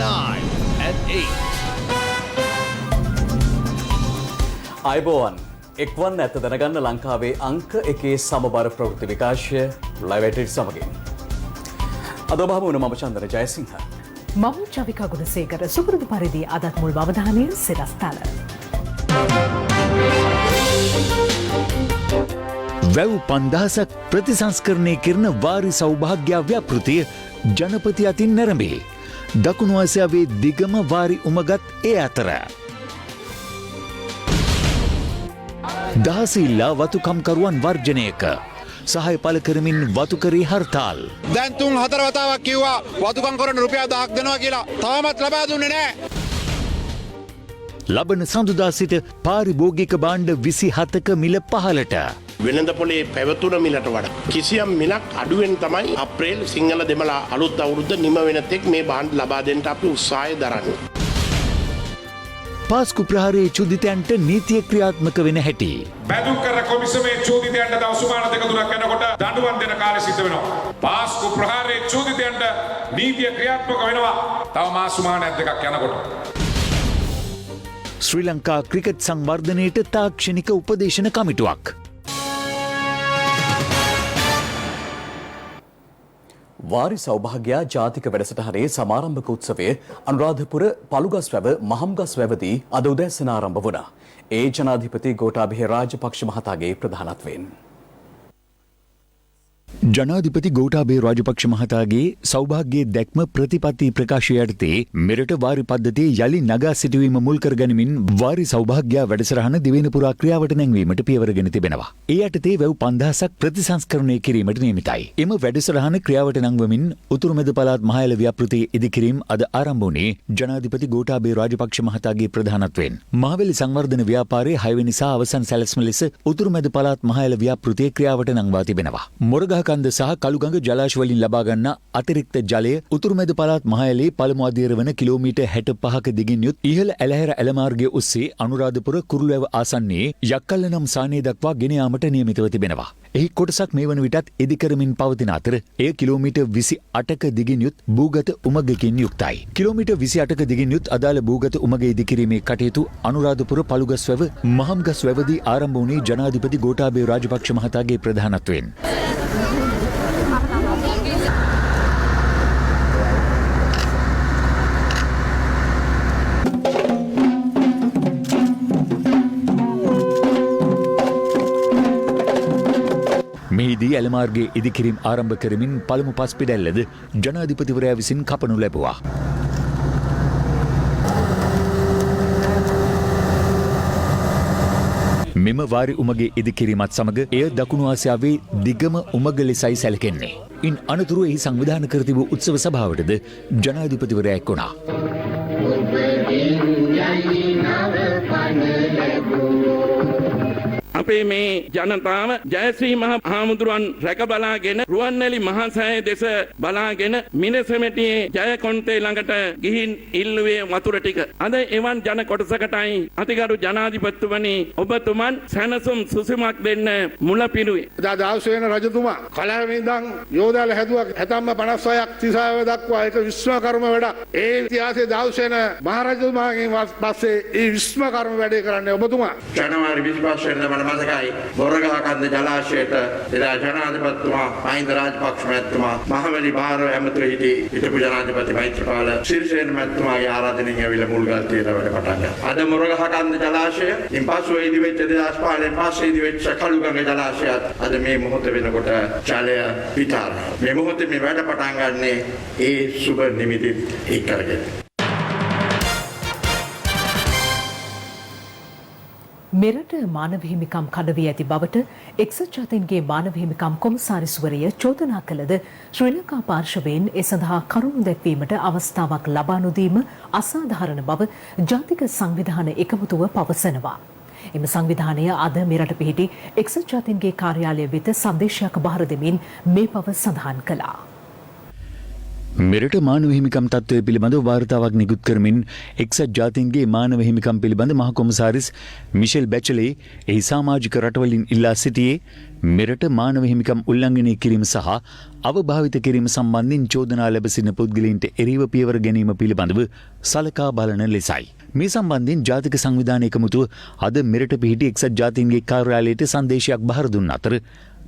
9 and 8. අයිබෝවන් එක්වන් ඇත දැනගන්න ලංකාවේ අංක එකේ සමබර ප්‍රවෘත්ති විකාශය ලයිව් සමගින්. අද ඔබහම වුණ මම චන්දන ජයසිංහ. මම චවිකා ගුණසේකර සුපුරුදු පරිදි අදත් මුල් අවධානය සිරස්තල. වැව් 5000ක් ප්‍රතිසංස්කරණය කරන වාරි සෞභාග්‍ය ව්‍යාපෘතිය ජනපති අතින් නැරඹේ. දකුණු ආසියාවේ දිගම වාරි උමගත් ඒ අතර දහසිල්ලා වතුකම්කරුවන් වර්ජනයක සහය පළ කරමින් වතුකරී හර්තාල්. දැන් 3-4 වතාවක් කිව්වා වතුකම් කරන රුපියල් 1000ක් දෙනවා කියලා. තාමත් ලබා දුන්නේ නැහැ. ලබන සඳුදා සිට පාරිභෝගික භාණ්ඩ 27ක මිල පහළට. වෙනද පොලේ පැවතුන මිලට වඩා කිසියම් මිලක් අඩුවෙන් තමයි අප්‍රේල් සිංහල දෙමළ අලුත් අවුරුද්ද නිම වෙන තෙක් මේ භාණ්ඩ ලබා දෙන්න අපි උත්සාහය දරන්නේ. පාස්කු ප්‍රහාරයේ චුදිතයන්ට නීතිය ක්‍රියාත්මක වෙන හැටි. බැදුම් කර කොමිසමේ චෝදිතයන්ට දවසුමාන දෙක තුනක් යනකොට දඬුවම් දෙන කාලෙ සිද්ධ වෙනවා. පාස්කු ප්‍රහාරයේ චෝදිතයන්ට නීතිය ක්‍රියාත්මක වෙනවා. තව මාසුමානයක් දෙකක් යනකොට. ශ්‍රී ලංකා ක්‍රිකට් සංවර්ධනයට තාක්ෂණික උපදේශන කමිටුවක්. වාරි සෞභාග්‍යයා ජාතික වැඩසටහනේ සමාරම්භක උත්සවය අනුරාධපුර පළුගස්වැව මහම්ගස්වැවදී අද උදෑසන ආරම්භ වුණා. ඒ ජනාධිපති ගෝඨාභය රාජපක්ෂ මහතාගේ ප්‍රධානත්වයෙන්. ජනාධිපති ගෝඨාභය රාජපක්ෂ මහතාගේ සෞභාග්‍යයේ දැක්ම ප්‍රතිපත්ති ප්‍රකාශය යටතේ මෙරට වාරි පද්ධතිය යලි නගා සිටුවීම මුල් කරගනිමින් වාරි සෞභාග්‍ය වැඩසටහන දිවයින පුරා ක්‍රියාවට නැංවීමට පියවරගෙන තිබෙනවා. ඒ යටතේ වැව් 5000ක් ප්‍රතිසංස්කරණය කිරීමට නියමිතයි. එම වැඩසටහන ක්‍රියාවට නැංවමින් උතුරු මැද පළාත් මහයල ව්‍යාපෘතියේ ඉදිකිරීම අද ආරම්භ වුණේ ජනාධිපති ගෝඨාභය රාජපක්ෂ මහතාගේ ප්‍රධානත්වයෙන්. මහවැලි සංවර්ධන ව්‍යාපාරයේ 6 වෙනි සහ අවසන් සැලැස්ම ලෙස උතුරු මැද පළාත් මහයල ව්‍යාපෘතිය ක්‍රියාවට නැංවා තිබෙනවා. මොරගහකන්ද සහ කළුගඟ ජලාශ වලින් ලබා ගන්න අතිරික්ත ජලය උතුරු මැද පළාත් මහයලේ පළමු අදියර වන කිලෝමීටර් 65ක දිගින් යුත් ඉහළ ඇලහැර ඇල මාර්ගය ඔස්සේ අනුරාධපුර කුරුලෑව ආසන්නයේ යක්කල්ල නම් සානය දක්වා ගෙන යාමට නියමිතව තිබෙනවා. එහි කොටසක් මේ වන විටත් ඉදිකරමින් පවතින අතර එය කිලෝමීටර් 28ක දිගින් යුත් භූගත උමගකින් යුක්තයි. කිලෝමීටර් 28ක දිගින් යුත් අදාළ භූගත උමග ඉදිකිරීමේ කටයුතු අනුරාධපුර පළුගස්වැව මහම්ගස්වැවදී ආරම්භ වුණේ ජනාධිපති ගෝඨාභය රාජපක්ෂ මහතාගේ ප්‍රධානත්වයෙන්. මෙහිදී ඇලමාර්ගයේ ඉදිකිරීම් ආරම්භ කරමින් පළමු පස් පිඩැල්ලද ජනාධිපතිවරයා විසින් කපනු ලැබුවා. මෙම වාරි උමගේ ඉදිකිරීමත් සමග එය දකුණු ආසියාවේ දිගම උමග ලෙසයි සැලකෙන්නේ. ඉන් අනතුරු එහි සංවිධාන කර තිබූ උත්සව සභාවටද ජනාධිපතිවරයා එක් වුණා. අපේ මේ ජනතාව ජයශ්‍රී මහ හාමුදුරුවන් රැක බලාගෙන රුවන්වැලි මහසෑය දෙස බලාගෙන මිනිසෙමෙටියේ ජයකොන්තේ ළඟට ගිහින් ඉල්ලුවේ වතුර ටික. අද එවන් ජන කොටසකටයි අතිගරු ජනාධිපතිතුමනි ඔබතුමන් සැනසුම් සුසුමක් දෙන්න මුල පිරුවේ. එදා දාවුසේන රජතුමා කලහම ඉඳන් යෝධාල හැදුවා හැතම්ම 56ක් 36 දක්වා ඒක විශ්වකර්ම වැඩක්. ඒ ඉතිහාසයේ දාවුසේන මහරජතුමාගෙන් පස්සේ ඒ විශ්වකර්ම වැඩේ කරන්නේ ඔබතුමා. ජනවාරි 25 වෙනිදා මතකයි බොරගහකන්ද ජලාශයට එදා ජනාධිපතිතුමා මහින්ද රාජපක්ෂ මහත්මයා මහවැලි බාර ඇමතුරු හිටපු ජනාධිපති මෛත්‍රීපාල සිරිසේන මහත්මයාගේ ආරාධනෙන් ඇවිල්ලා මුල්ගල් තියන වැඩ පටන් ගත්තා. අද මොරගහකන්ද ජලාශය ඉන්පසු ඉදිවෙච්ච 2005 පස්සේ ඉදිවෙච්ච කළුගඟ ජලාශයත් අද මේ මොහොත වෙනකොට ජලය පිටාරයි. මේ මොහොතේ මේ වැඩ පටන් ගන්නේ ඒ සුබ නිමිති එක් කරගෙන. මෙරට මානව හිමිකම් කඩවී ඇති බවට එක්සත් ජාතීන්ගේ මානව හිමිකම් කොමසාරිස්වරය චෝදනා කළද ශ්‍රී ලංකා පාර්ශවයෙන් ඒ සඳහා කරුණු දැක්වීමට අවස්ථාවක් ලබා නොදීම අසාධාරණ බව ජාතික සංවිධාන එකමුතුව පවසනවා. එම සංවිධානය අද මෙරට පිහිටි එක්සත් ජාතීන්ගේ කාර්යාලය වෙත සංදේශයක් බාර දෙමින් මේ බව සඳහන් කළා. මෙරට මානව හිමිකම් තත්ත්වය පිළිබඳ වාර්තාවක් නිකුත් කරමින් එක්සත් ජාතීන්ගේ මානව හිමිකම් පිළිබඳ මහ කොමසාරිස් මිෂෙල් බැචලේ එහි සමාජික රටවලින් ඉල්ලා සිටියේ මෙරට මානව හිමිකම් උල්ලංඝනය කිරීම සහ අවභාවිත කිරීම සම්බන්ධයෙන් චෝදනා ලැබ සිටින පුද්ගලයින්ට එරෙහිව පියවර ගැනීම පිළිබඳව සලකා බලන ලෙසයි. මේ සම්බන්ධයෙන් ජාතික සංවිධාන එකමුතුව අද මෙරට පිහිටි එක්සත් ජාතීන්ගේ කාර්යාලයට සංදේශයක් බහර දුන් අතර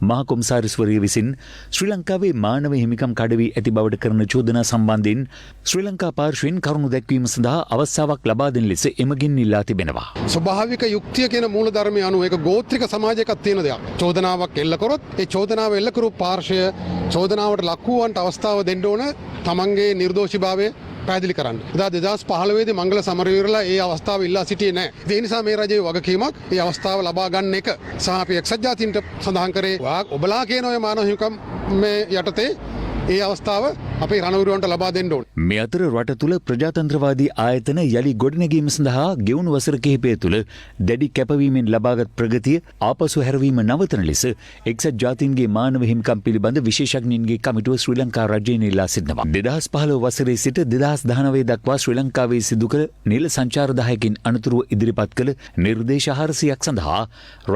මහ කොමසාරිස්වරිය විසින් ශ්‍රී ලංකාවේ මානව හිමිකම් කඩවී ඇති බවට කරන චෝදනා සම්බන්ධයෙන් ශ්‍රී ලංකා පාර්ශ්වයෙන් කරුණු දැක්වීම සඳහා අවස්ථාවක් ලබා දෙන ලෙස එමගින් ඉල්ලා තිබෙනවා. ස්වභාවික යුක්තිය කියන මූලධර්මය අනුව ඒක ගෝත්‍රික සමාජයක තියෙන දෙයක්. චෝදනාවක් එල්ල කරොත් ඒ චෝදනාව එල්ල කරු පාර්ශ්වය චෝදනාවට ලක් වූවන්ට අවස්ථාව දෙන්න ඕන තමන්ගේ නිර්දෝෂීභාවය පැහැදිලි කරන්න. එදා 2015 දී මංගල සමරවීරලා ඒ අවස්ථාව ඉල්ලා සිටියේ නැහැ. ඒ නිසා මේ රජයේ වගකීමක් ඒ අවස්ථාව ලබා ගන්න එක සහ අපි එක්සත් ජාතීන්ට සඳහන් කරේ ඔබලා කියන ඔය මානව හිමිකම් මේ යටතේ ඒ අවස්ථාව අපේ රණවිරුවන්ට ලබා දෙන්න ඕන. මේ අතර රට තුළ ප්‍රජාතන්ත්‍රවාදී ආයතන යළි ගොඩනැගීම සඳහා ගෙවුණු වසර කිහිපය තුළ දැඩි කැපවීමෙන් ලබාගත් ප්‍රගතිය ආපසු හැරවීම නවතන ලෙස එක්සත් ජාතීන්ගේ මානව හිමිකම් පිළිබඳ විශේෂඥයින්ගේ කමිටුව ශ්‍රී ලංකා රජයෙන් ඉල්ලා සිටිනවා. 2015 වසරේ සිට 2019 දක්වා ශ්‍රී ලංකාවේ සිදු කළ නිල සංචාර 10කින් අනතුරුව ඉදිරිපත් කළ නිර්දේශ 400ක් සඳහා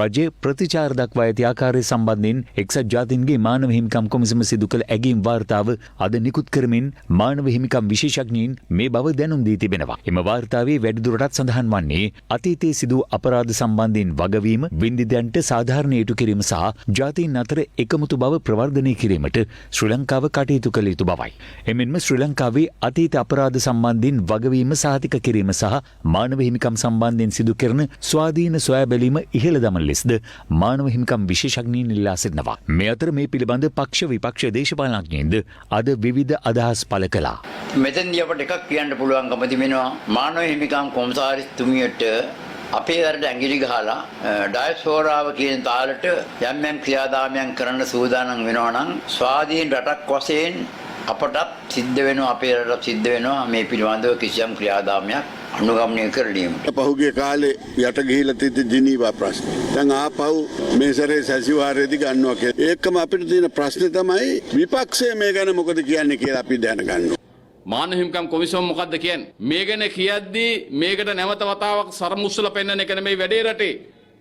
රජය ප්‍රතිචාර දක්වා ඇති ආකාරය සම්බන්ධයෙන් එක්සත් ජාතීන්ගේ මානව හිමිකම් කොමිසම සිදු කළ ඇගීම් වාර්තාව අද නිකුත් කරමින් මානව හිමිකම් විශේෂඥයින් මේ බව දැනුම් දී තිබෙනවා. එම වාර්තාවේ වැඩිදුරටත් සඳහන් වන්නේ අතීතයේ සිදු අපරාධ සම්බන්ධයෙන් වගවීම, වින්දිතයන්ට සාධාරණ ඉටු කිරීම සහ ජාතීන් අතර එකමුතු බව ප්‍රවර්ධනය කිරීමට ශ්‍රී ලංකාව කටයුතු කළ යුතු බවයි. එමෙන්ම ශ්‍රී ලංකාවේ අතීත අපරාධ සම්බන්ධයෙන් වගවීම සාතික කිරීම සහ මානව හිමිකම් සම්බන්ධයෙන් සිදු කරන ස්වාධීන සොයා බැලීම ඉහළ දමන ලෙසද මානව හිමිකම් විශේෂඥයින් ඉල්ලා සිටිනවා. මේ අතර මේ පිළිබඳ පක්ෂ විපක්ෂ දේශපාලනඥයින්ද අද විවිධ අදහස් පළ කළා. මෙතෙන්දී අපට එකක් කියන්න පුළුවන්කම තිබෙනවා මානව හිමිකම් කොමසාරිස්තුමියට අපේ වැඩට ඇඟිලි ගහලා ඩයස්පෝරාව කියන තාලෙට යම් යම් ක්‍රියාදාමයන් කරන්න සූදානම් වෙනවා නම් ස්වාධීන රටක් වශයෙන් අපටත් සිද්ධ වෙනවා, අපේ රටට සිද්ධ වෙනවා මේ පිළිබඳව කිසියම් ක්‍රියාදාමයක් අනුගමනය කරලීමට. පහුගිය කාලේ යට ගිහිලා තිබ්බ ජිනීවා ප්‍රශ්න. දැන් ආපහු මේ සැරේ සැසිවාරයේදී ගන්නවා කියලා. ඒකම අපිට තියෙන ප්‍රශ්නේ තමයි විපක්ෂය මේ ගැන මොකද කියන්නේ කියලා අපි දැනගන්න. මානව හිමිකම් කොමිසම මොකද්ද කියන්නේ? මේ ගැන කියද්දී මේකට නැවත වතාවක් සරමුස්සල පෙන්වන එක නෙමෙයි වැඩේ රටේ.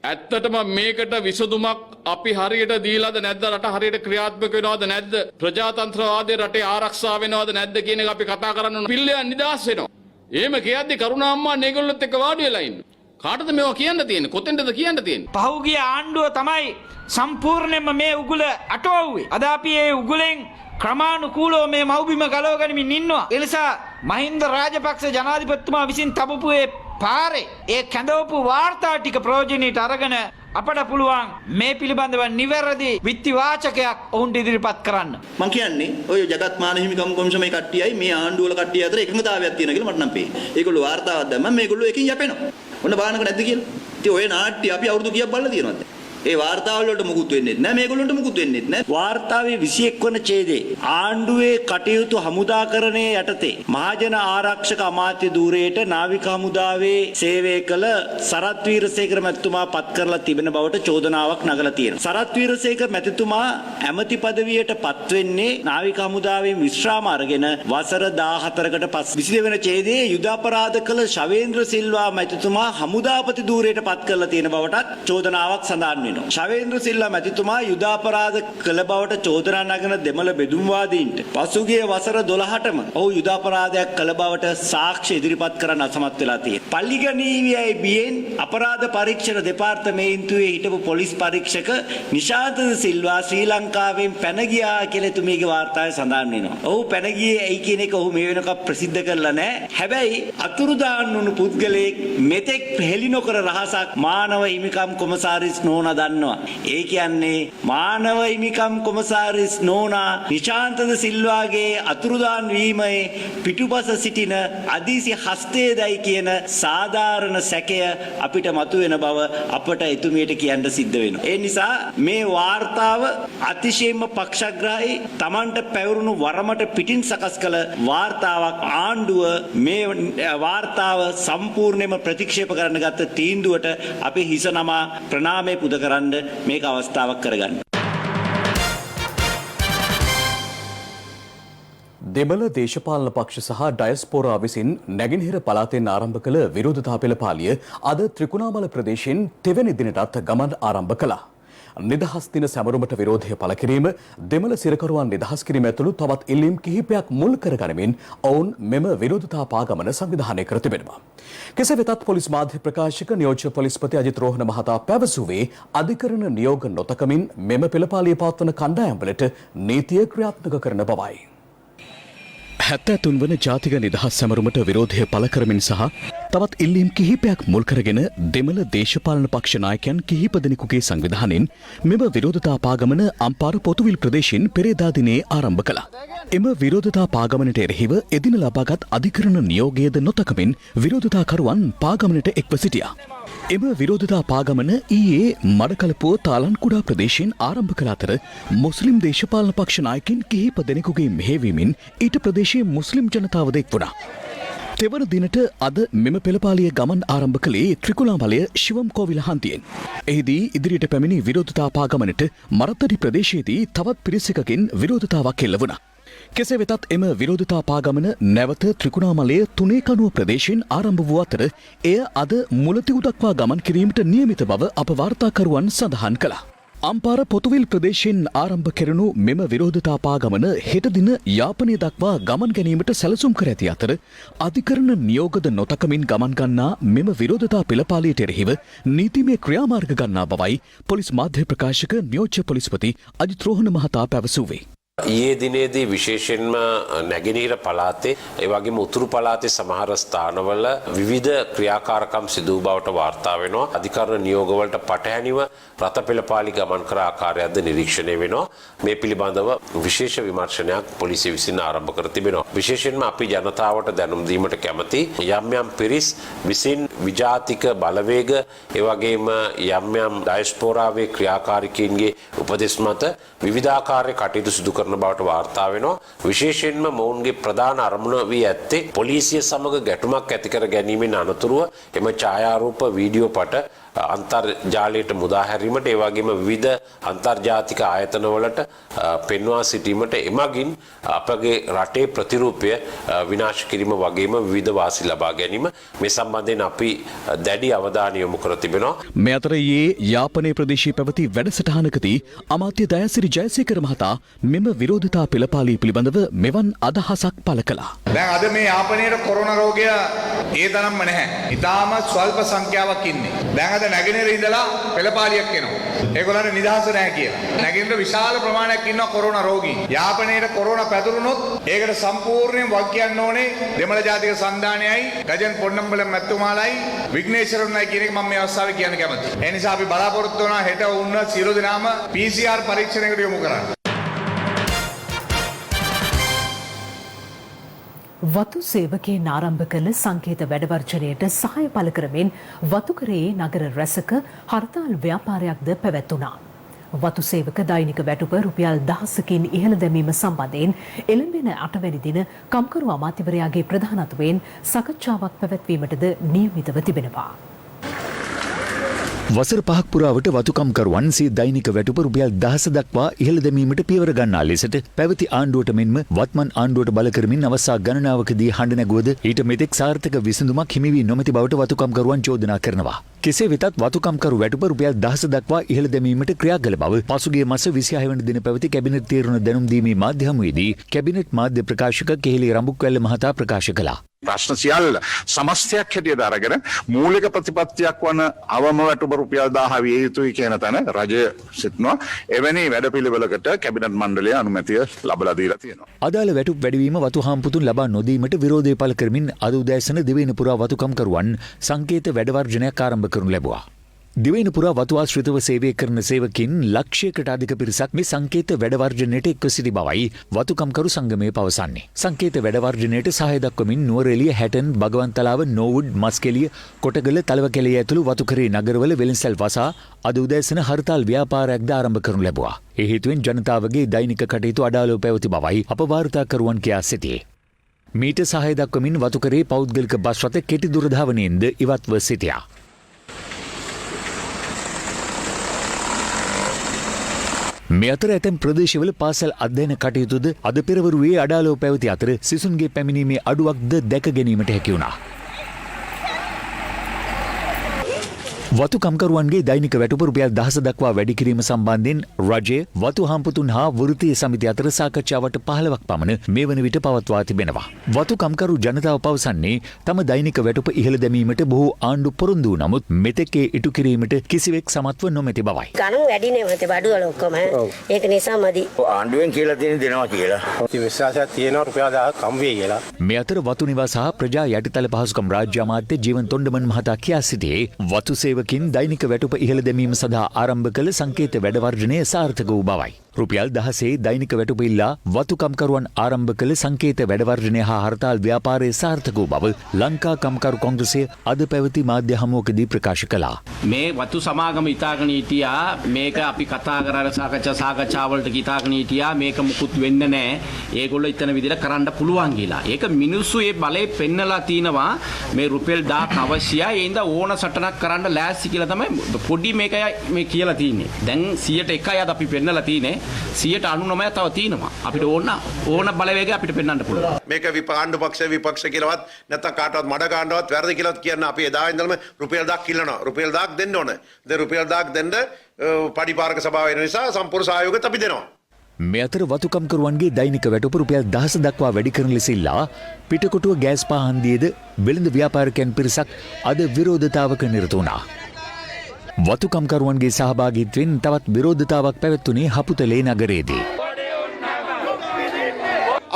ඇත්තටම මේකට විසඳුමක් අපි හරියට දීලාද නැද්ද? රට හරියට ක්‍රියාත්මක වෙනවද නැද්ද? ප්‍රජාතන්ත්‍රවාදයේ රටේ ආරක්ෂා වෙනවද නැද්ද කියන එක අපි කතා කරන්න ඕන. පිළියන් නිදාස් වෙනවා. එහෙම කියද්දී කරුණා අම්මා මේගොල්ලොත් එක්ක වාඩි වෙලා ඉන්න. කාටද මේවා කියන්න තියෙන්නේ? කොතෙන්ද කියන්න තියෙන්නේ? පහුගිය ආණ්ඩුව තමයි සම්පූර්ණයෙන්ම මේ උගුල අටවුවේ. අද අපි මේ උගුලෙන් ක්‍රමානුකූලව මේ මව්බිම ගලව ගනිමින් ඉන්නවා. ඒ නිසා මහින්ද රාජපක්ෂ ජනාධිපතිතුමා විසින් තබපු ඒ පාරේ ඒ කැඳවපු වාර්තා ටික ප්‍රයෝජනෙට අරගෙන අපට පුළුවන් මේ පිළිබඳව නිවැරදි විත්තිවාචකයක් ඔවුන්ට ඉදිරිපත් කරන්න. මම කියන්නේ ඔය ජගත් මානව හිමිකම් කොමිසමේ කට්ටියයි මේ ආණ්ඩුවල කට්ටිය අතර එකඟතාවයක් තියෙනවා කියලා මට නම් පේන්නේ. ඒගොල්ලෝ වාර්තාවක් දැම්මම මේගොල්ලෝ එකකින් යැපෙනවා. ඔන්න බානක නැද්ද කියලා. ඉතින් ඔය නාට්‍ය අපි අවුරුදු කීයක් බලලා තියෙනවද? ඒ වාර්තාවල වලට මුකුත් වෙන්නේ නැහැ. මේගොල්ලන්ට මුකුත් වෙන්නේ නැහැ. වාර්තාවේ 21 වන ඡේදයේ ආණ්ඩුවේ කටයුතු හමුදාකරණයේ යටතේ මහජන ආරක්ෂක අමාත්‍ය ධූරයට නාවික හමුදාවේ සේවය කළ සරත් වීරසේකර මැතිතුමා පත් කරලා තිබෙන බවට චෝදනාවක් නගලා තියෙනවා. සරත් වීරසේකර මැතිතුමා ඇමති පදවියට පත් වෙන්නේ නාවික හමුදාවෙන් විශ්‍රාම අරගෙන වසර 14කට පස්සේ. 22 වන ඡේදයේ යුද අපරාධ කළ ශවේන්ද්‍ර සිල්වා මැතිතුමා හමුදාපති ධූරයට පත් කරලා තියෙන බවටත් චෝදනාවක් සඳහන් වෙනවා. ශවේන්ද්‍ර සිල්වා මැතිතුමා යුදාපරාධ කළ බවට චෝදනා නගන දෙමළ බෙදුම්වාදීන්ට පසුගිය වසර 12ටම ඔහු යුදාපරාධයක් කළ බවට සාක්ෂි ඉදිරිපත් කරන්න අසමත් වෙලා තියෙනවා. පල්ලිගනීවියයි බියෙන් අපරාධ පරීක්ෂණ දෙපාර්තමේන්තුවේ හිටපු පොලිස් පරීක්ෂක නිශාන්ත සිල්වා ශ්‍රී ලංකාවෙන් පැන ගියා කියලා එතුමියගේ වාර්තාවේ සඳහන් වෙනවා. ඔහු පැන ගියේ ඇයි කියන එක ඔහු මේ වෙනකම් ප්‍රසිද්ධ කරලා නැහැ. හැබැයි අතුරුදාන් වුණු පුද්ගලයෙක් මෙතෙක් හෙළි නොකර රහසක් මානව හිමිකම් කොමසාරිස් නෝනා දන්නවා. ඒ කියන්නේ මානව හිමිකම් කොමසාරිස් නෝනා නිශාන්ත සිල්වාගේ අතුරුදාන් වීමේ පිටුපස සිටින අදීසි හස්තයේදයි කියන සාධාරණ සැකය අපිට මතුවෙන බව අපට එතුමියට කියන්න සිද්ධ වෙනවා. ඒ නිසා මේ වාර්තාව අතිශයින්ම පක්ෂග්‍රාහී Tamanට පැවරුණු වරමට පිටින් සකස් කළ වාර්තාවක්. ආණ්ඩුව මේ වාර්තාව සම්පූර්ණයෙන්ම ප්‍රතික්ෂේප කරන්න ගත්ත තීන්දුවට අපි හිස නමා ප්‍රණාමය පුද කරන්න මේක අවස්ථාවක් කරගන්න. දෙමළ දේශපාලන පක්ෂ සහ ඩයස්පෝරා විසින් නැගෙනහිර පළාතෙන් ආරම්භ කළ විරෝධතා පෙළපාලිය අද ත්‍රිකුණාමල ප්‍රදේශයෙන් තෙවැනි දිනටත් ගමන් ආරම්භ කළා. නිදහස් දින සැමරුමට විරෝධය පළ කිරීම, දෙමළ සිරකරුවන් නිදහස් කිරීම ඇතුළු තවත් ඉල්ලීම් කිහිපයක් මුල් කරගනිමින් ඔවුන් මෙම විරෝධතා පාගමන සංවිධානය කර තිබෙනවා. කෙසේ වෙතත් පොලිස් මාධ්‍ය ප්‍රකාශක නියෝජ්‍ය පොලිස්පති අජිත් රෝහණ මහතා පැවසුවේ අධිකරණ නියෝග නොතකමින් මෙම පෙළපාලිය පවත්වන කණ්ඩායම්වලට නීතිය ක්‍රියාත්මක කරන බවයි. 73 වන ජාතික නිදහස් සැමරුමට විරෝධය පළ කරමින් සහ තවත් ඉල්ලීම් කිහිපයක් මුල් කරගෙන දෙමළ දේශපාලන පක්ෂ නායකයන් කිහිප දෙනෙකුගේ සංවිධානයෙන් මෙම විරෝධතා පාගමන අම්පාර පොතුවිල් ප්‍රදේශයෙන් පෙරේදා දිනේ ආරම්භ කළා. එම විරෝධතා පාගමනට එරෙහිව එදින ලබාගත් අධිකරණ නියෝගයද නොතකමින් විරෝධතාකරුවන් පාගමනට එක්ව සිටියා. එම විරෝධතා පාගමන ඊයේ මඩකලපුව තාලන්කුඩා ප්‍රදේශයෙන් ආරම්භ කළ අතර මුස්ලිම් දේශපාලන පක්ෂ නායකින් කිහිප දෙනෙකුගේ මෙහෙයවීමෙන් ඊට ප්‍රදේශයේ මුස්ලිම් ජනතාවද එක් වුණා. තෙවන දිනට අද මෙම පෙළපාලිය ගමන් ආරම්භ කළේ ත්‍රිකුණාමලය ශිවම් කෝවිල හන්දියෙන්. එහිදී ඉදිරියට පැමිණි විරෝධතා පාගමනට මරත්තඩි ප්‍රදේශයේදී තවත් පිරිසකකින් විරෝධතාවක් එල්ල වුණා. කෙසේ වෙතත් එම විරෝධතා පාගමන නැවත ත්‍රිකුණාමලය තුනේ කනුව ප්‍රදේශයෙන් ආරම්භ වූ අතර එය අද මුලතිව් දක්වා ගමන් කිරීමට නියමිත බව අප වාර්තාකරුවන් සඳහන් කළා. අම්පාර පොතුවිල් ප්‍රදේශයෙන් ආරම්භ කෙරෙනු මෙම විරෝධතා පාගමන හෙට දින යාපනය දක්වා ගමන් ගැනීමට සැලසුම් කර ඇති අතර අධිකරණ නියෝගද නොතකමින් ගමන් ගන්නා මෙම විරෝධතා පෙළපාලියට එරෙහිව නීතිමය ක්‍රියාමාර්ග ගන්නා බවයි පොලිස් මාධ්‍ය ප්‍රකාශක නියෝජ්‍ය පොලිස්පති අජිත් රෝහණ මහතා පැවසුවේ. ඊයේ දිනේදී විශේෂයෙන්ම නැගෙනහිර පළාතේ ඒ වගේම උතුරු පළාතේ සමහර ස්ථානවල විවිධ ක්‍රියාකාරකම් සිදු වූ බවට වාර්තා වෙනවා. අධිකරණ නියෝගවලට පටහැනිව රථපෙළපාලි ගමන් කර ආකාරයක්ද නිරීක්ෂණය වෙනවා. මේ පිළිබඳව විශේෂ විමර්ශනයක් පොලිසිය විසින් ආරම්භ කර තිබෙනවා. විශේෂයෙන්ම අපි ජනතාවට දැනුම් දීමට කැමැති යම් යම් පිරිස් විසින් විජාතික බලවේග ඒ වගේම යම් යම් ඩයස්පෝරාවේ ක්‍රියාකාරිකයින්ගේ උපදෙස් මත විවිධාකාර කටයුතු සිදු කරන බවට වාර්තා වෙනවා. විශේෂයෙන්ම මොවුන්ගේ ප්‍රධාන අරමුණ වී ඇත්තේ පොලිසිය සමග ගැටුමක් ඇති කර ගැනීමෙන් අනතුරුව එම ඡායාරූප වීඩියෝ පට අන්තර්ජාලයට මුදා හැරීමට ඒ වගේම විවිධ අන්තර්ජාතික ආයතනවලට පෙන්වා සිටීමට එමගින් අපගේ රටේ ප්‍රතිරූපය විනාශ කිරීම වගේම විවිධ වාසි ලබා ගැනීම මේ සම්බන්ධයෙන් අපි දැඩි අවධානය යොමු කර තිබෙනවා. මේ අතර ඊයේ යාපනයේ ප්‍රදේශයේ පැවති වැඩසටහනකදී අමාත්‍ය දයාසිරි ජයසේකර මහතා මෙම විරෝධතා පෙළපාලිය පිළිබඳව මෙවන් අදහසක් පළ කළා. දැන් අද මේ යාපනයේ කොරෝනා රෝගය ඒ තරම්ම නැහැ. ඉතාම ස්වල්ප සංඛ්‍යාවක් ඉන්නේ. දැන් අද නැගෙනහිර ඉඳලා පෙළපාලියක් එනවා. ඒගොල්ලන්ට නිදහස නැහැ කියලා. නැගෙනහිර විශාල ප්‍රමාණයක් ඉන්නවා කොරෝනා රෝගීන්. යාපනයේ කොරෝනා පැතුරුනොත් ඒකට සම්පූර්ණයෙන් වග කියන්න ඕනේ දෙමළ ජාතික සන්ධානයයි, ගජන් පොන්නම්බල මැතිතුමාලයි, විග්නේශ්වරුන්යි කියන එක මම මේ අවස්ථාවේ කියන්න කැමතියි. ඒ නිසා අපි බලාපොරොත්තු වෙනවා හෙට වුණ සියලු දෙනාම PCR පරීක්ෂණයකට යොමු කරන්න. වතු සේවකයන් ආරම්භ කළ සංකේත වැඩවර්ජනයට සහාය පළ කරමින් වතුකරයේ නගර රැසක හර්තාල් ව්‍යාපාරයක්ද පැවැත්වුණා. වතු සේවක දෛනික වැටුප රුපියල් 1000කින් ඉහළ දැමීම සම්බන්ධයෙන් එළඹෙන 8 වැනි දින කම්කරු අමාත්‍යවරයාගේ ප්‍රධානත්වයෙන් සාකච්ඡාවක් පැවැත්වීමටද නියමිතව තිබෙනවා. වසර 5ක් පුරාවට වතුකම්කරුවන් සිය දෛනික වැටුප රුපියල් 1000 දක්වා ඉහළ දැමීමට පියවර ගන්නා ලෙසට පැවති ආණ්ඩුවට මෙන්ම වත්මන් ආණ්ඩුවට බල කරමින් අවස්ථා ගණනාවකදී හඬ නැගුවද ඊට මෙතෙක් සාර්ථක විසඳුමක් හිමි වී නොමැති බවට වතුකම්කරුවන් චෝදනා කරනවා. කෙසේ වෙතත් වතුකම්කරු වැටුප රුපියල් 1000 දක්වා ඉහළ දැමීමට ක්‍රියා කළ බව පසුගිය මාස 26 වන දින පැවති කැබිනට් තීරණ දැනුම් දීමේ මාධ්‍ය හමුවේදී කැබිනට් මාධ්‍ය ප්‍රකාශක කෙහෙලි රඹුක්වැල්ල මහතා ප්‍රකාශ කළා. ප්‍රශ්න සියල්ල සමස්තයක් හැටියට අරගෙන මූලික ප්‍රතිපත්තියක් වන අවම වැටුප රුපියල් 1000 විය යුතුයි කියන තැන රජය සිටිනවා. එවැනි වැඩපිළිවෙලකට කැබිනට් මණ්ඩලය අනුමැතිය ලබා දීලා තියෙනවා. අදාළ වැටුප් වැඩිවීම වතු හාම්පුතුන් ලබා නොදීමට විරෝධය පළ කරමින් අද උදෑසන දිවයින පුරා වතුකම්කරුවන් සංකේත වැඩවර්ජනයක් ආරම්භ කරනු ලැබුවා. දිවයින පුරා වතු ආශ්‍රිතව සේවය කරන සේවකින් ලක්ෂයකට අධික පිරිසක් මේ සංකේත වැඩවර්ජනයට එක්ව සිටි බවයි වතුකම්කරු සංගමය පවසන්නේ. සංකේත වැඩවර්ජනයට සහාය දක්වමින් නුවරඑළිය, හැටන්, බගවන්තලාව, නෝවුඩ්, මස්කෙලිය, කොටගල, තලවකැලේ ඇතුළු වතුකරේ නගරවල වෙළඳසැල් වසා අද උදෑසන හර්තාල් ව්‍යාපාරයක්ද ආරම්භ කරනු ලැබුවා. ඒ හේතුවෙන් ජනතාවගේ දෛනික කටයුතු අඩාලව පැවති බවයි අප වාර්තාකරුවන් කියා සිටියේ. මීට සහාය දක්වමින් වතුකරේ පෞද්ගලික බස් රථ කෙටි දුර ධාවනයෙන්ද ඉවත්ව සිටියා. මේ අතර ඇතැම් ප්‍රදේශවල පාසල් අධ්‍යයන කටයුතුද අද පෙරවරුවේ අඩාලව පැවති අතර සිසුන්ගේ පැමිණීමේ අඩුවක්ද දැක ගැනීමට හැකි වුණා. වතු කම්කරුවන්ගේ දෛනික වැටුප රුපියල් 10 දක්වා වැඩි කිරීම සම්බන්ධයෙන් රජය වතු හම්පතුන් හා වෘත්තීය සමිතිය අතර සාකච්ඡාවට 15ක් පමණ මේ වන විට පවත්වා තිබෙනවා. වතු කම්කරු ජනතාව පවසන්නේ තම දෛනික වැටුප ඉහළ දැමීමට බොහෝ ආණ්ඩු පොරොන්දු වූ නමුත් මෙතෙක් ඉටු කිරීමට කිසිවෙක් සමත්ව නොමැති බවයි. ගණන් වැඩිනේ මතේ බඩුවල ඔක්කොම. ඒක නිසා මදි. ආණ්ඩුවෙන් කියලා තියෙන දෙනවා කියලා. විශ්වාසයක් තියෙනවා රුපියල් 1000ක් කම් වෙයි කියලා. මේ අතර වතු නිවාස හා ප්‍රජා යටිතල පහසුකම් රාජ්‍ය අමාත්‍ය ජීවන් තොණ්ඩමන් මහතා කියා සිටියේ වතු සේවකින් දෛනික වැටුප ඉහළ දැමීම සඳහා ආරම්භ කළ සංකේත වැඩවර්ජනය සාර්ථක වූ බවයි. රුපියල් 16 දෛනික වැටුප ඉල්ලා වතු කම්කරුවන් ආරම්භ කළ සංකේත වැඩවර්ජනය හා හර්තාල් ව්‍යාපාරයේ සාර්ථක වූ බව ලංකා කම්කරු කොංග්‍රසය අද පැවති මාධ්‍ය හමුවකදී ප්‍රකාශ කළා. මේ වතු සමාගම ඉතාලගෙන හිටියා මේක අපි කතා කරලා සාකච්ඡාවලට හිතාගෙන හිටියා මේක මුකුත් වෙන්න නැහැ. ඒගොල්ලෝ ඉතන විදිහට කරන්න පුළුවන් කියලා. ඒක මිනිස්සු ඒ බලේ පෙන්නලා තිනවා මේ රුපියල් 1000ක් අවශ්‍යයි. ඒ හින්දා ඕන සටනක් කරන්න ලෑස්ති කියලා තමයි පොඩි මේකයි මේ කියලා තියෙන්නේ. දැන් 101යි අද අපි පෙන්නලා තියෙන්නේ. 99 තව තියෙනවා. අපිට ඕන බලවේගය අපිට පෙන්වන්න පුළුවන්. මේක ආණ්ඩු පක්ෂ විපක්ෂ කියලාවත් නැත්නම් කාටවත් මඩ ගන්නවත් වැරදි කියලාවත් කියන්න අපි එදා ඉඳලම රුපියල් 1000ක් ඉල්ලනවා. රුපියල් 1000ක් දෙන්න ඕන. දැන් රුපියල් 1000ක් දෙන්න පඩිපාරක සභාව වෙන නිසා සම්පූර්ණ සහයෝගය අපි දෙනවා. මේ අතර වතුකම්කරුවන්ගේ දෛනික වැටුප රුපියල් 10 දක්වා වැඩි කරන ලෙස ඉල්ලා පිටකොටුව ගෑස් පාහන්දියේද වෙළඳ ව්‍යාපාරිකයන් පිරිසක් අද විරෝධතාවක නිරත වුණා. වතුකම්කරුවන්ගේ සහභාගීත්වයෙන් තවත් විරෝධතාවක් පැවැත්වුණේ හපුතලේ නගරයේදී.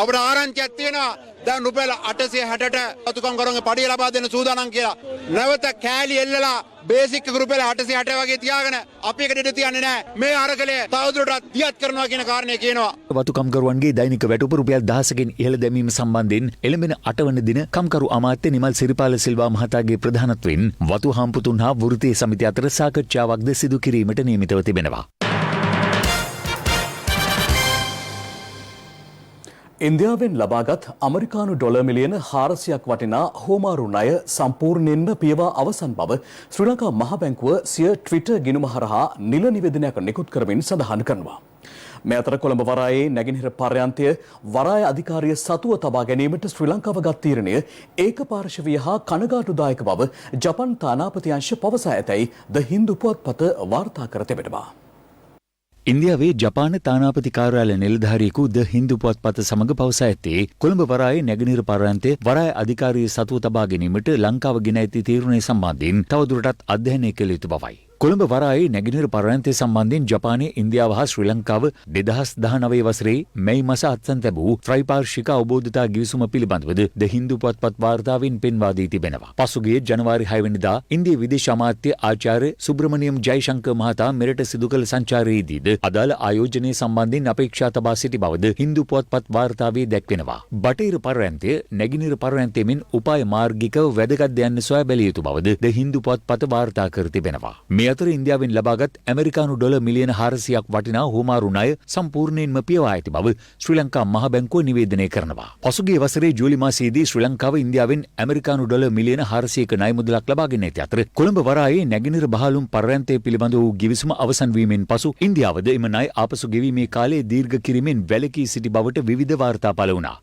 අපට ආරංචියක් තියෙනවා දැන් රුපියල් 860ට වතුකම්කරුවන්ගේ පඩිය ලබා දෙන්න සූදානම් කියලා. නැවත කෑලි එල්ලලා බේසික් එක රුපියල් 860 වගේ තියාගෙන අපි එකට ඉඳ තියන්නේ නැහැ. මේ අරගලය තවදුරටත් දියත් කරනවා කියන කාරණේ කියනවා. වතුකම්කරුවන්ගේ දෛනික වැටුප රුපියල් 10කින් ඉහළ දැමීම සම්බන්ධයෙන් එළඹෙන 8 වන දින කම්කරු අමාත්‍ය නිමල් සිරිපාල සිල්වා මහතාගේ ප්‍රධානත්වයෙන් වතු හම්පුතුන් හා වෘත්තීය සමිතිය අතර සාකච්ඡාවක්ද සිදු කිරීමට නියමිතව තිබෙනවා. ඉන්දියාවෙන් ලබාගත් අමරිකානු ඩොලර් මිලියන 400ක් වටිනා හෝමාරු ණය සම්පූර්ණයෙන්ම පියවා අවසන් බව ශ්‍රී ලංකා මහ බැංකුව සිය ට්විටර් ගිණුම හරහා නිල නිවේදනයක් නිකුත් කරමින් සඳහන් කරනවා. මේ අතර කොළඹ වරායේ නැගෙනහිර පර්යන්තය වරාය අධිකාරිය සතුව තබා ගැනීමට ශ්‍රී ලංකාව ගත් තීරණය ඒකපාර්ශවීය හා කනගාටුදායක බව ජපන් තානාපති අංශ පවසා ඇතැයි ද හින්දු පුවත්පත වාර්තා කර තිබෙනවා. ඉන්දියාවේ ජපාන තානාපති කාර්යාලය නිලධාරියෙකු ද හින්දු පුවත්පත සමග පවසා ඇත්තේ කොළඹ වරායේ නැගෙනහිර පර්යන්තයේ වරාය අධිකාරිය සතුව තබා ගැනීමට ලංකාව ගෙන ඇති තීරණය සම්බන්ධයෙන් තවදුරටත් අධ්‍යයනය කළ යුතු බවයි. කොළඹ වරායේ නැගෙනහිර පර්යන්තය සම්බන්ධයෙන් ජපානයේ ඉන්දියාව හා ශ්‍රී ලංකාව 2019 වසරේ මැයි මාස අත්සන් තැබූ ත්‍රිපාර්ශ්වික අවබෝධතා ගිවිසුම පිළිබඳවද ද හින්දු පුවත්පත් වාර්තාවෙන් පෙන්වා දී තිබෙනවා. පසුගිය ජනවාරි 6 වෙනිදා ඉන්දිය විදේශ අමාත්‍ය ආචාර්ය සුබ්‍රමණියම් ජයශංකර් මහතා මෙරට සිදු කළ සංචාරයේදීද අදාළ ආයෝජනය සම්බන්ධයෙන් අපේක්ෂා තබා සිටි බවද හින්දු පුවත්පත් වාර්තාවේ දැක්වෙනවා. බටහිර පර්යන්තය නැගෙනහිර පර්යන්තයෙන් උපාය මාර්ගිකව වැදගත් යන්න සොයා බැලිය යුතු බවද ද හින්දු පුවත්පත වාර්තා කර තිබෙනවා. අතර ඉන්දියාවෙන් ලබාගත් ඇමරිකානු ඩොලර් මිලියන 400ක් වටිනා හෝමාරු ණය සම්පූර්ණයෙන්ම පියවා ඇති බව ශ්‍රී ලංකා මහ බැංකුව නිවේදනය කරනවා. පසුගිය වසරේ ජූලි මාසයේදී ශ්‍රී ලංකාව ඉන්දියාවෙන් ඇමරිකානු ඩොලර් මිලියන 400ක ණය මුදලක් ලබාගෙන ඇති අතර කොළඹ වරායේ නැගෙනහිර බහලුම් පර්යන්තය පිළිබඳ වූ ගිවිසුම අවසන් වීමෙන් පසු ඉන්දියාවද එම ණය ආපසු ගෙවීමේ කාලය දීර්ඝ කිරීමෙන් වැළකී සිටි බවට විවිධ වාර්තා පළ වුණා.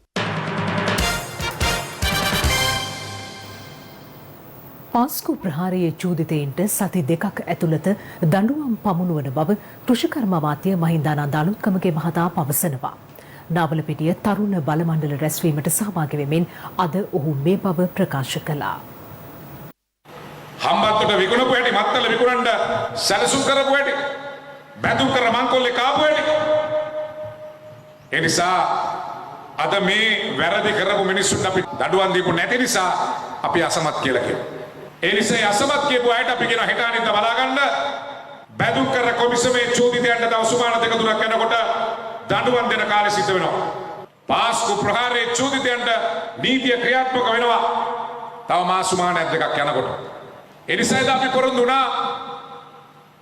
පාස්කු ප්‍රහාරයේ චූදිතයින්ට සති දෙකක් ඇතුළත දඬුවම් පමුණුවන බව කෘෂිකර්ම අමාත්‍ය මහින්දානන්ද අලුත්කමගේ මහතා පවසනවා. නාවලපිටිය තරුණ බලමණ්ඩල රැස්වීමට සහභාගී වෙමින් අද ඔහු මේ බව ප්‍රකාශ කළා. හම්බන්තොට විකුණපු හැටි මත්තල විකුණන්න සැලසුම් කරපු හැටි බැඳුම් කර මංකොල්ලේ කාපු හැටි ඒ නිසා අද මේ වැරදි කරපු මිනිස්සුන්ට අපි දඬුවම් දීපු නැති නිසා අපි අසමත් කියලා කියනවා. ඒ නිසා අසමත් කියපු අයට අපි කියන හෙට අනිද්දා බලා ගන්න බැඳුම් කර කොමිසමේ චෝදිතයන්ට දවස් සුමාන දෙක තුනක් යනකොට දඬුවම් දෙන කාලෙ සිද්ධ වෙනවා. පාස්කු ප්‍රහාරයේ චෝදිතයන්ට නීතිය ක්‍රියාත්මක වෙනවා. තව මාස සුමානක් දෙකක් යනකොට. ඒ නිසා අපි පොරොන්දු වුණා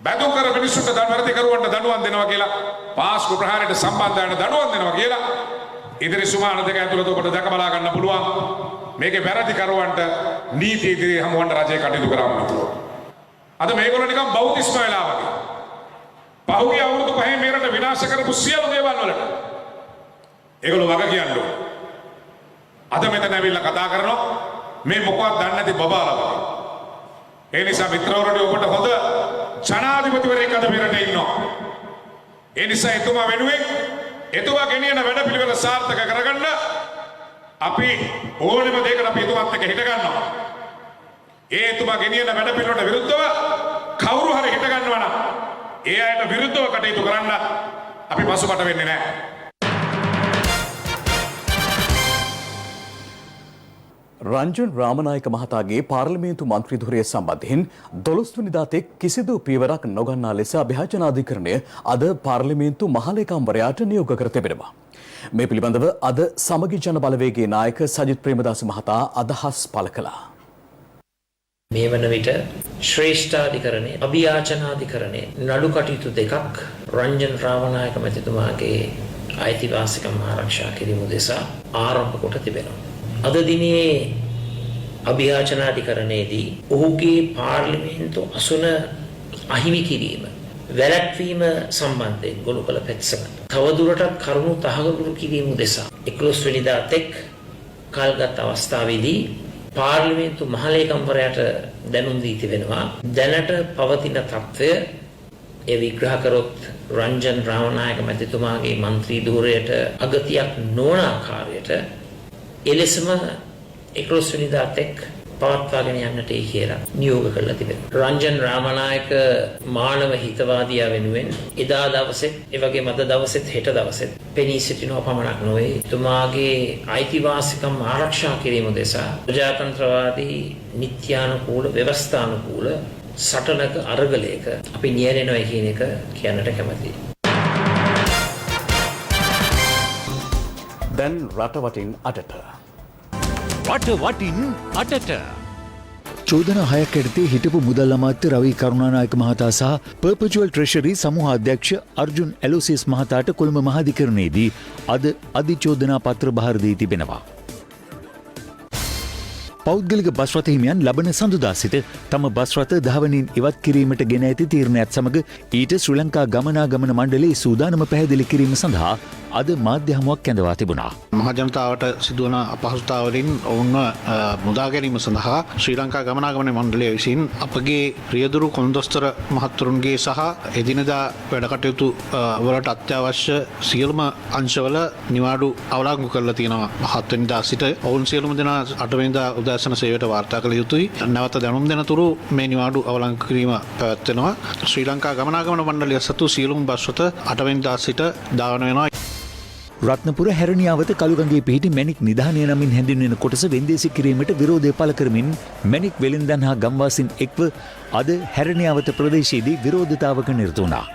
බැඳුම් කර මිනිස්සුන්ට වැරදි කරුවන්ට දඬුවම් දෙනවා කියලා පාස්කු ප්‍රහාරයට සම්බන්ධ වෙන දඬුවම් දෙනවා කියලා ඉදිරි සුමාන දෙක ඇතුළත ඔබට දැක බලා ගන්න පුළුවන්. මේකේ වැරදි කරුවන්ට නීති ඉදිරියේ හමුවන්න රජය කටයුතු කරන්න පුළුවන්. අද මේගොල්ලෝ නිකන් බෞද්ධ ඉස්මායිලා වගේ. පහුගිය අවුරුදු 5 මේරට විනාශ විනාශ කරපු සියලු දේවල් වලට ඒගොල්ලෝ වග කියන්න ඕන. අද මෙතන ඇවිල්ලා කතා කරනවා මේ මොකවත් දන්නේ නැති බබාලා වගේ. ඒ නිසා මිත්‍රවරුනි ඔබට හොඳ ජනාධිපතිවරයෙක් අද මෙරට ඉන්නවා. ඒ නිසා එතුමා වෙනුවෙන් එතුමා ගෙනියන වැඩපිළිවෙල සාර්ථක කරගන්න අපි ඕනෙම දෙයකට අපි එතුමාත් එක්ක හිට ගන්නවා. ඒ එතුමා ගෙනියන වැඩපිළිවෙලට විරුද්ධව කවුරු හරි හිට ගන්නවා නම් ඒ අයට විරුද්ධව කටයුතු කරන්න අපි පසුබට වෙන්නේ නැහැ. රංජන් රාමනායක මහතාගේ පාර්ලිමේන්තු මන්ත්‍රී ධුරය සම්බන්ධයෙන් 12 වෙනිදා තෙක් කිසිදු පියවරක් නොගන්නා ලෙස අභියාචනාධිකරණය අද පාර්ලිමේන්තු මහලේකම්වරයාට නියෝග කර තිබෙනවා. මේ පිළිබඳව අද සමගි ජන බලවේගයේ නායක සජිත් ප්‍රේමදාස මහතා අදහස් පළ කළා. මේ වන විට ශ්‍රේෂ්ඨාධිකරණයේ අභියාචනාධිකරණයේ නඩු කටයුතු දෙකක් රංජන් රාමනායක මැතිතුමාගේ අයිතිවාසිකම් ආරක්ෂා කිරීම උදෙසා ආරම්භ කොට තිබෙනවා. අද දිනේ අභියාචනාධිකරණයේදී ඔහුගේ පාර්ලිමේන්තු අසුන අහිමි කිරීම වැළැක්වීම සම්බන්ධයෙන් ගොනු කළ පැත්සම තවදුරටත් කරුණු තහවුරු කිරීම උදෙසා 11 වෙනිදා තෙක් කල්ගත් අවස්ථාවේදී පාර්ලිමේන්තු මහලේකම්වරයාට දැනුම් දී තිබෙනවා. දැනට පවතින තත්ත්වය ඒ විග්‍රහ කරොත් රංජන් රාමනායක මැතිතුමාගේ මන්ත්‍රී ධූරයට අගතියක් නොවන ආකාරයට එලෙසම 11 වෙනිදා තෙක් පවත්වාගෙන යන්නට කියලා නියෝග කරලා තිබෙනවා. රංජන් රාමනායක මානව හිතවාදියා වෙනුවෙන් එදා දවසෙත් ඒ වගේම අද දවසෙත් හෙට දවසෙත් පෙනී සිටිනව පමණක් නොවේ. එතුමාගේ අයිතිවාසිකම් ආරක්ෂා කිරීම උදෙසා ප්‍රජාතන්ත්‍රවාදී නිත්‍යානුකූල ව්‍යවස්ථානුකූල සටනක අරගලයක අපි නියැලෙනවා කියන එක කියන්නට කැමතියි. දැන් රටවටින් අටට වටින් අටට චෝදනා 6ක් යටතේ හිටපු මුදල් අමාත්‍ය රවි කරුණානායක මහතා සහ පර්පචුවල් ට්‍රෙෂරි සමූහ අධ්‍යක්ෂ අර්ජුන් ඇලෝසිස් මහතාට කොළඹ මහාධිකරණයේදී අද අධිචෝදනා පත්‍ර බහර දී තිබෙනවා. පෞද්ගලික බස් රථ හිමියන් ලබන සඳුදා සිට තම බස් රථ ධාවනයෙන් ඉවත් කිරීමට ගෙන ඇති තීරණයත් සමග ඊට ශ්‍රී ලංකා ගමනාගමන මණ්ඩලයේ සූදානම පැහැදිලි කිරීම සඳහා අද මාධ්‍ය හමුවක් කැඳවා තිබුණා. මහජනතාවට සිදුවන අපහසුතාවලින් ඔවුන්ව මුදා ගැනීම සඳහා ශ්‍රී ලංකා ගමනාගමන මණ්ඩලය විසින් අපගේ ප්‍රියදුරු කොන්දොස්තර මහත්වරුන්ගේ සහ එදිනදා වැඩකටයුතු වලට අත්‍යවශ්‍ය සියලුම අංශවල නිවාඩු අවලංගු කරලා තියෙනවා. 7 වෙනිදා සිට ඔවුන් සියලුම දෙනා 8 වෙනිදා උදෑසන සේවයට වාර්තා කළ යුතුයි. නැවත දැනුම් දෙන තුරු මේ නිවාඩු අවලංගු කිරීම පැවැත්වෙනවා. ශ්‍රී ලංකා ගමනාගමන මණ්ඩලය සතු සියලුම බස් රථ 8 වෙනිදා සිට දාවන වෙනවා. රත්නපුර හැරණියාවත කළුගඟේ පිහිටි මැණික් නිධානය නමින් හැඳින්වෙන කොටස වෙන්දේසි කිරීමට විරෝධය පළ කරමින් මැණික් වෙළෙන්දන් හා ගම්වාසීන් එක්ව අද හැරණියාවත ප්‍රදේශයේදී විරෝධතාවක නිරත වුණා.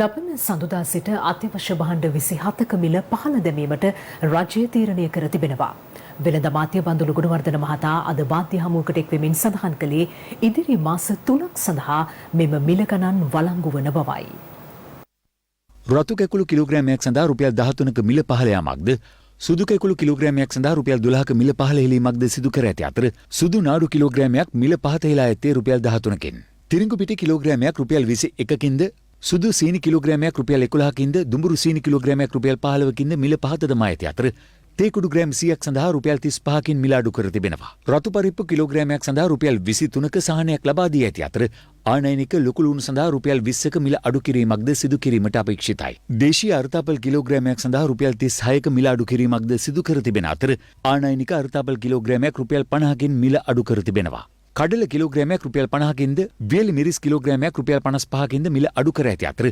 ලබන සඳුදා සිට අත්‍යවශ්‍ය භාණ්ඩ 27ක මිල පහළ දැමීමට රජය තීරණය කර තිබෙනවා. වෙළඳ අමාත්‍ය බන්දුලු ගුණවර්ධන මහතා අද මාධ්‍ය හමුවකට එක්වෙමින් සඳහන් කළේ ඉදිරි මාස 3ක් සඳහා මෙම මිල ගණන් වළංගු වන බවයි. රතු කැකුළු කිලෝග්‍රෑමයක් සඳහා රුපියල් 13ක මිල පහළ යාමක්ද සුදු කැකුළු කිලෝග්‍රෑමයක් සඳහා රුපියල් 12ක මිල පහළ හෙලීමක්ද සිදු කර ඇති අතර සුදු නාඩු කිලෝග්‍රෑමයක් මිල පහත හෙලා ඇත්තේ රුපියල් 13කින්. තිරිඟු පිටි කිලෝග්‍රෑමයක් රුපියල් 21කින්ද සුදු සීනි කිලෝග්‍රෑමයක් රුපියල් 11කින්ද දුඹුරු සීනි කිලෝග්‍රෑමයක් රුපියල් 15කින්ද මිල පහත දමා ඇති අතර තේකුඩු ග්‍රෑම් 100ක් සඳහා රුපියල් 35කින් මිල අඩු කර තිබෙනවා. රතු පරිප්පු කිලෝග්‍රෑමයක් සඳහා රුපියල් 23ක සහනයක් ලබා දී ඇති අතර ආනයනික ලොකු ලුණු සඳහා රුපියල් 20ක මිල අඩු කිරීමක්ද සිදු කිරීමට අපේක්ෂිතයි. දේශීය අර්තාපල් කිලෝග්‍රෑමයක් සඳහා රුපියල් 36ක මිල අඩු කිරීමක්ද සිදු කර තිබෙන අතර ආනයනික අර්තාපල් කිලෝග්‍රෑමයක් රුපියල් 50කින් මිල අඩු කර තිබෙනවා. කඩල කිලෝග්‍රෑමයක් රුපියල් 50කින්ද වියලි මිරිස් කිලෝග්‍රෑමයක් රුපියල් 55කින්ද මිල අඩු කර ඇති අතර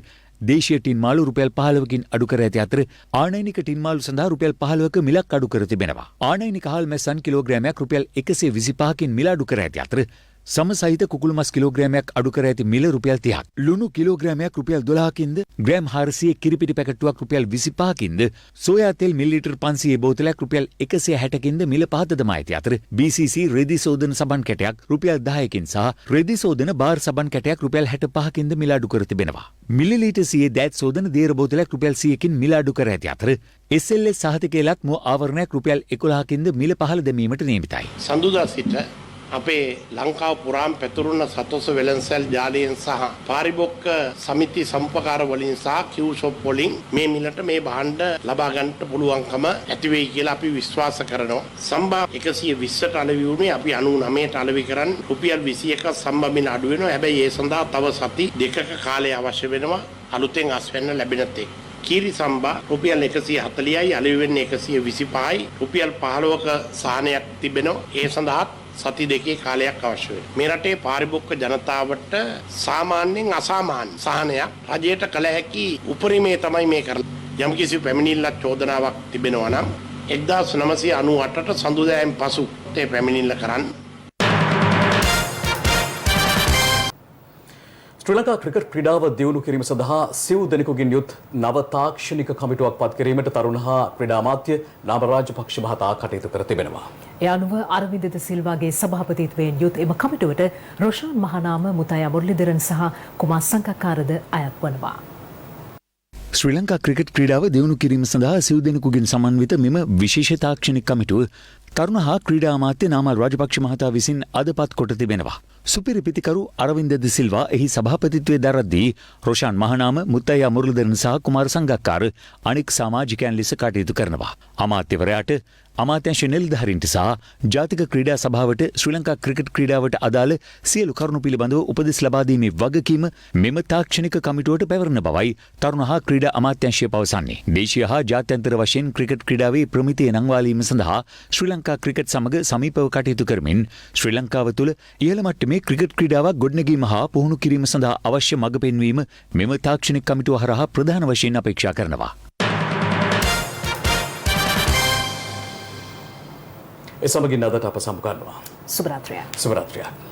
දේශීය ටින් මාළු රුපියල් 15කින් අඩු කර ඇති අතර ආනයනික ටින් මාළු සඳහා රුපියල් 15ක මිලක් අඩු කර තිබෙනවා. ආනයනික හාල් මැස්සන් කිලෝග්‍රෑමයක් රුපියල් 125කින් මිල අඩු කර ඇති අතර සමසහිත කුකුළු මස් කිලෝග්‍රෑමයක් අඩු කර ඇති මිල රුපියල් 30ක්. ලුණු කිලෝග්‍රෑමයක් රුපියල් 12කින්ද ග්‍රෑම් 400 කිරිපිටි පැකට්ටුවක් රුපියල් 25කින්ද සෝයා තෙල් මිලිලීටර් 500 බෝතලයක් රුපියල් 160කින්ද මිල පහත දමා ඇති අතර BCC රෙදි සෝදන සබන් කැටයක් රුපියල් 10කින් සහ රෙදි සෝදන බාර් සබන් කැටයක් රුපියල් 65කින්ද මිල අඩු කර තිබෙනවා. මිලිලීටර් 100 දෑත් සෝදන දේර බෝතලයක් රුපියල් 100කින් මිල අඩු කර ඇති අතර SLS සහතිකයලත් මුව ආවරණයක් රුපියල් 11කින්ද මිල පහළ දැමීමට නියමිතයි. සඳුදා සිට අපේ ලංකාව පුරාම පැතුරුණ සතොස වෙළඳසැල් ජාලයෙන් සහ පාරිභෝගික සමිති සම්පකාර වලින් සහ කිව් ෂොප් වලින් මේ මිලට මේ භාණ්ඩ ලබා ගන්නට පුළුවන්කම ඇති වෙයි කියලා අපි විශ්වාස කරනවා. සම්බා 120ට අලෙවි වුණේ අපි 99ට අලෙවි කරන් රුපියල් 21ක් සම්බා මිල අඩු වෙනවා. හැබැයි ඒ සඳහා තව සති දෙකක කාලය අවශ්‍ය වෙනවා අලුතෙන් අස්වැන්න ලැබෙන තෙක්. කීරි සම්බා රුපියල් 140යි අලෙවි වෙන්නේ 125යි. රුපියල් 15ක සාහනයක් තිබෙනවා. ඒ සඳහා සති දෙකේ කාලයක් අවශ්‍ය වෙනවා. මේ රටේ පාරිභෝගික ජනතාවට සාමාන්‍යයෙන් අසාමාන්‍ය සහනයක් රජයට කළ හැකි උපරිමයේ තමයි මේ කරන්නේ. යම්කිසි පැමිණිල්ලක් චෝදනාවක් තිබෙනවා නම් 1998ට සඳුදායෙන් පසු ඒ පැමිණිල්ල කරන්න. ශ්‍රී ලංකා ක්‍රිකට් ක්‍රීඩාව දියුණු කිරීම සඳහා සිව් දෙනෙකුගෙන් යුත් නව තාක්ෂණික කමිටුවක් පත් කිරීමට තරුණ හා ක්‍රීඩා අමාත්‍ය නාම රාජපක්ෂ මහතා කටයුතු කර තිබෙනවා. ඒ අනුව අරවින්ද ද සිල්වාගේ සභාපතිත්වයෙන් යුත් එම කමිටුවට රොෂාන් මහනාම, මුතයා මුරලිදරන් සහ කුමාර් සංකක්කාරද අයත් වනවා. ශ්‍රී ලංකා ක්‍රිකට් ක්‍රීඩාව දියුණු කිරීම සඳහා සිව් දෙනෙකුගෙන් සමන්විත මෙම විශේෂ තාක්ෂණික කමිටුව තරුණ හා ක්‍රීඩා අමාත්‍ය නාමල් රාජපක්ෂ මහතා විසින් අදපත් කොට තිබෙනවා. සුපිරි පිතිකරු අරවින්ද ද සිල්වා එහි සභාපතිත්වයේ දරද්දී රොෂාන් මහනාම, මුත්තයා මුරලිදරන් සහ කුමාර සංගක්කාර අනෙක් සමාජිකයන් ලෙස කටයුතු කරනවා. අමාත්‍යවරයාට අමාත්‍යංශ නිලධාරීන්ට සහ ජාතික ක්‍රීඩා සභාවට ශ්‍රී ලංකා ක්‍රිකට් ක්‍රීඩාවට අදාළ සියලු කරුණු පිළිබඳව උපදෙස් ලබා දීමේ වගකීම මෙම තාක්ෂණික කමිටුවට පැවරෙන බවයි තරුණ හා ක්‍රීඩා අමාත්‍යංශය පවසන්නේ. දේශීය හා ජාත්‍යන්තර වශයෙන් ක්‍රිකට් ක්‍රීඩාවේ ප්‍රමිතිය නංවාලීම සඳහා ශ්‍රී ලංකා ක්‍රිකට් සමග සමීපව කටයුතු කරමින් ශ්‍රී ලංකාව තුළ ඉහළ මට්ටමේ ක්‍රිකට් ක්‍රීඩාවක් ගොඩනැගීම හා පුහුණු කිරීම සඳහා අවශ්‍ය මඟ පෙන්වීම මෙම තාක්ෂණික කමිටුව හරහා ප්‍රධාන වශයෙන් අපේක්ෂා කරනවා. ඒ සමගින් අදට අප සමුගන්නවා. සුබ රාත්‍රියක්. සුබ රාත්‍රියක්.